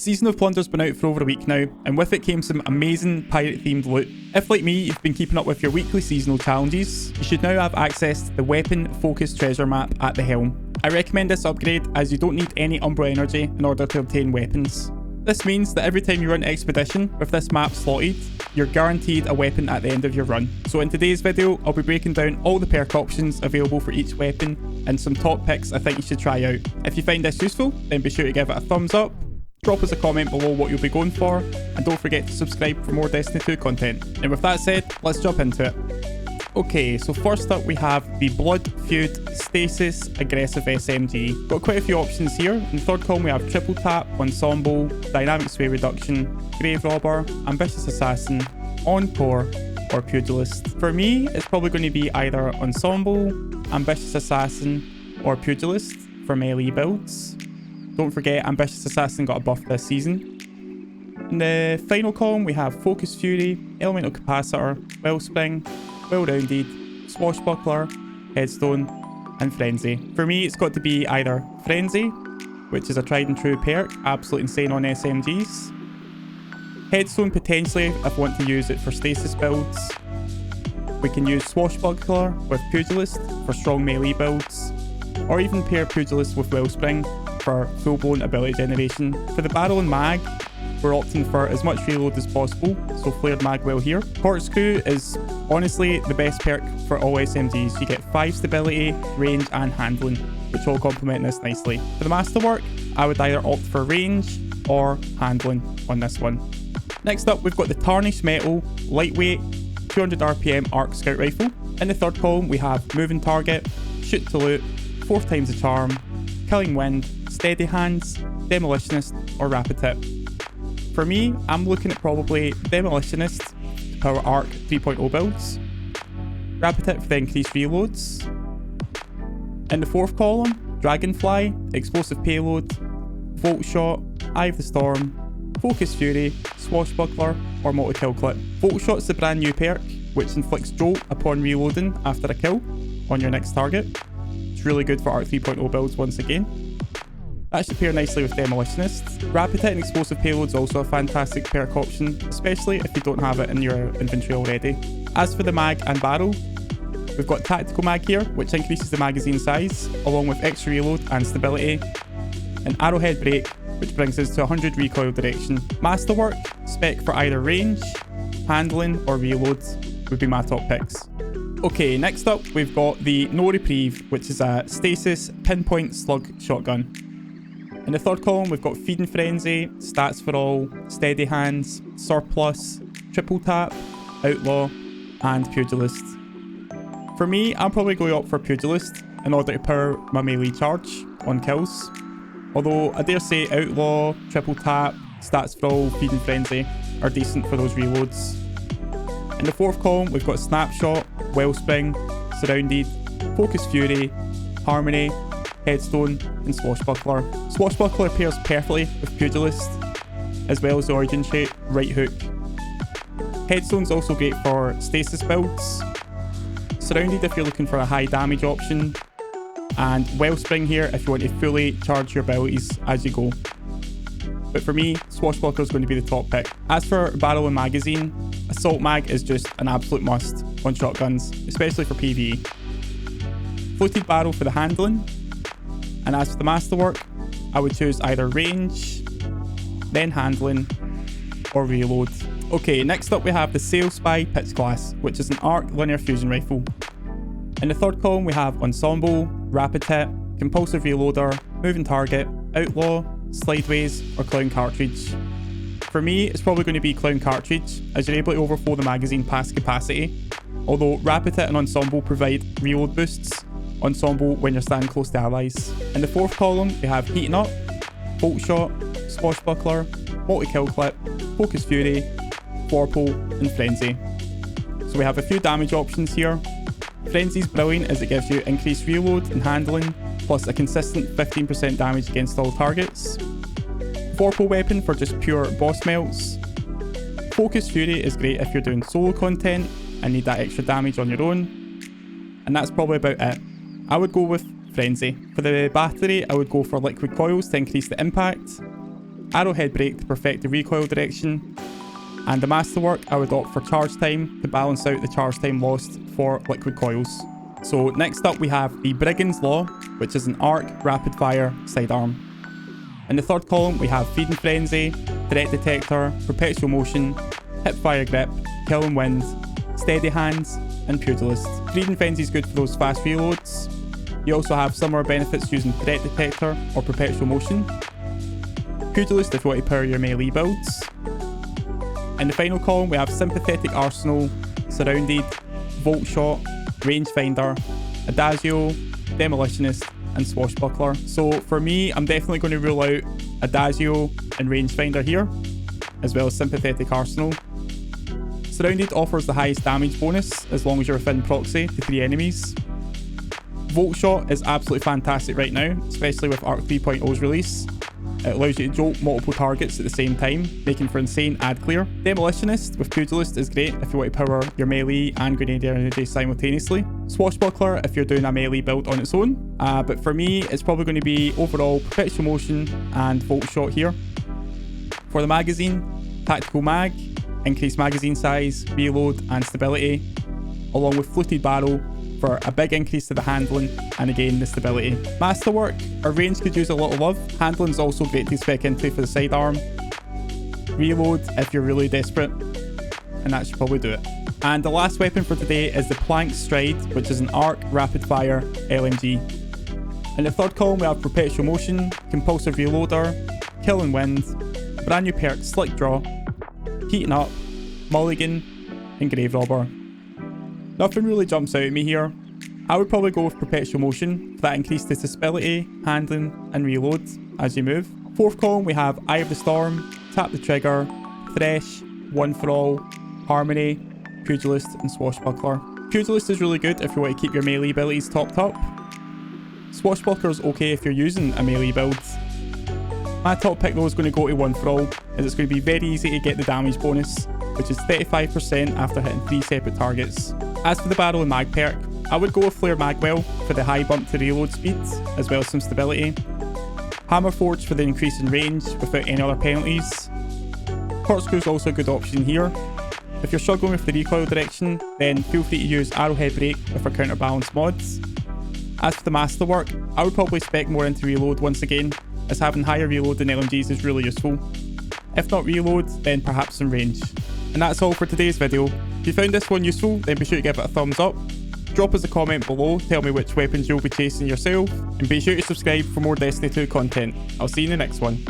Season of Plunder's been out for over a week now, and with it came some amazing pirate-themed loot. If, like me, you've been keeping up with your weekly seasonal challenges, you should now have access to the weapon-focused treasure map at the helm. I recommend this upgrade as you don't need any Umbra energy in order to obtain weapons. This means that every time you run Expedition with this map slotted, you're guaranteed a weapon at the end of your run. So in today's video, I'll be breaking down all the perk options available for each weapon and some top picks I think you should try out. If you find this useful, then be sure to give it a thumbs up, drop us a comment below what you'll be going for, and don't forget to subscribe for more Destiny 2 content. And with that said, let's jump into it. Okay, so first up we have the Blood, Feud, Stasis, Aggressive SMG. Got quite a few options here. In the third column we have Triple Tap, Ensemble, Dynamic Sway Reduction, Grave Robber, Ambitious Assassin, Encore, or Pugilist. For me, it's probably going to be either Ensemble, Ambitious Assassin, or Pugilist for melee builds. Don't forget, Ambitious Assassin got a buff this season. In the final column we have Focus Fury, Elemental Capacitor, Wellspring, Well-Rounded, Swashbuckler, Headstone, and Frenzy. For me, it's got to be either Frenzy, which is a tried and true perk, absolutely insane on SMGs. Headstone potentially, if I want to use it for stasis builds. We can use Swashbuckler with Pugilist for strong melee builds, or even pair Pugilist with Wellspring for full-blown ability generation. For the barrel and mag, we're opting for as much reload as possible, so flared mag well here. Corkscrew is honestly the best perk for all SMGs. You get 5 stability, range and handling, which all complement this nicely. For the masterwork, I would either opt for range or handling on this one. Next up, we've got the Tarnished Metal, lightweight, 200 RPM arc scout rifle. In the third column, we have moving target, shoot to loot, 4 times the charm, killing wind, steady hands, demolitionist, or rapid tip. For me, I'm looking at probably demolitionist to power arc 3.0 builds, rapid tip for the increased reloads. In the fourth column, dragonfly, explosive payload, volt shot, eye of the storm, focus fury, swashbuckler, or multi-kill clip. Volt shot's the brand new perk, which inflicts jolt upon reloading after a kill on your next target. It's really good for arc 3.0 builds once again. That should pair nicely with Demolitionist. Rapid Hit and Explosive Payload's also a fantastic perk option, especially if you don't have it in your inventory already. As for the mag and barrel, we've got Tactical Mag here, which increases the magazine size, along with extra reload and stability, and Arrowhead Break, which brings us to 100 recoil direction. Masterwork, spec for either range, handling, or reload would be my top picks. Okay, next up we've got the No Reprieve, which is a stasis pinpoint slug shotgun. In the third column, we've got Feed and Frenzy, Stats for All, Steady Hands, Surplus, Triple Tap, Outlaw, and Pugilist. For me, I'm probably going to opt for Pugilist in order to power my melee charge on kills. Although I dare say Outlaw, Triple Tap, Stats for All, Feed and Frenzy are decent for those reloads. In the fourth column, we've got Snapshot, Wellspring, Surrounded, Focus Fury, Harmony, Headstone, and Swashbuckler. Swashbuckler pairs perfectly with Pugilist, as well as the origin trait, Right Hook. Headstone's also great for stasis builds, Surrounded if you're looking for a high damage option, and Wellspring here if you want to fully charge your abilities as you go. But for me, Swashbuckler is going to be the top pick. As for barrel and magazine, Assault Mag is just an absolute must on shotguns, especially for PvE. Floated barrel for the handling. And as for the masterwork, I would choose either range, then handling, or reload. Okay, next up we have the Sailspy Pitchglass, which is an arc linear fusion rifle. In the third column we have Ensemble, Rapid Hit, Compulsive Reloader, Moving Target, Outlaw, Slideways, or Clown Cartridge. For me, it's probably going to be Clown Cartridge, as you're able to overflow the magazine past capacity, although Rapid Hit and Ensemble provide reload boosts. Ensemble when you're standing close to allies. In the fourth column, we have Heating Up, Bolt Shot, Swashbuckler, Multi-Kill Clip, Focus Fury, Vorpal, and Frenzy. So we have a few damage options here. Frenzy's brilliant as it gives you increased reload and handling, plus a consistent 15% damage against all targets. Vorpal weapon for just pure boss melts. Focus Fury is great if you're doing solo content and need that extra damage on your own. And that's probably about it. I would go with Frenzy. For the battery, I would go for Liquid Coils to increase the impact. Arrowhead Break to perfect the recoil direction, and the Masterwork I would opt for charge time to balance out the charge time lost for liquid coils. So next up we have the Brigand's Law, which is an arc rapid fire sidearm. In the third column we have Feed and Frenzy, Threat Detector, Perpetual Motion, Hipfire Grip, Kill and Wind, Steady Hands, and Pugilist. Feed and Frenzy is good for those fast reloads. You also have similar benefits using Threat Detector or Perpetual Motion. Pugilist if you want to power your melee builds. In the final column we have Sympathetic Arsenal, Surrounded, Volt Shot, Rangefinder, Adagio, Demolitionist, and Swashbuckler. So for me, I'm definitely going to rule out Adagio and Rangefinder here, as well as Sympathetic Arsenal. Surrounded offers the highest damage bonus as long as you're within proxy to 3 enemies. Volt Shot is absolutely fantastic right now, especially with Arc 3.0's release. It allows you to jolt multiple targets at the same time, making for insane ad clear. Demolitionist with Pugilist is great if you want to power your melee and Grenadier energy simultaneously. Swashbuckler if you're doing a melee build on its own. But for me, it's probably going to be overall Perpetual Motion and Volt Shot here. For the magazine, Tactical Mag, increased magazine size, reload and stability, along with Fluted Barrel for a big increase to the handling and again the stability. Masterwork, our range could use a lot of love. Handling is also great to spec into for the sidearm. Reload if you're really desperate, and that should probably do it. And the last weapon for today is the Planck Stride, which is an arc rapid fire LMG. In the third column we have Perpetual Motion, Compulsive Reloader, Kill and Wind, a brand new perk Slick Draw, Heating Up, Mulligan, and Grave Robber. Nothing really jumps out at me here. I would probably go with Perpetual Motion for that increased disability, handling and reload as you move. Fourth column we have Eye of the Storm, Tap the Trigger, Thresh, One for All, Harmony, Pugilist and Swashbuckler. Pugilist is really good if you want to keep your melee abilities topped up. Swashbuckler is okay if you're using a melee build. My top pick though is going to go to One for All, as it's going to be very easy to get the damage bonus, which is 35% after hitting 3 separate targets. As for the barrel and mag perk, I would go with Flare Magwell for the high bump to reload speed, as well as some stability. Hammerforge for the increase in range without any other penalties. Corkscrew is also a good option here. If you're struggling with the recoil direction, then feel free to use Arrowhead Break with our counterbalance mods. As for the Masterwork, I would probably spec more into reload once again, as having higher reload than LMGs is really useful. If not reload, then perhaps some range. And that's all for today's video. If you found this one useful, then be sure to give it a thumbs up. Drop us a comment below, tell me which weapons you'll be chasing yourself, and be sure to subscribe for more Destiny 2 content. I'll see you in the next one.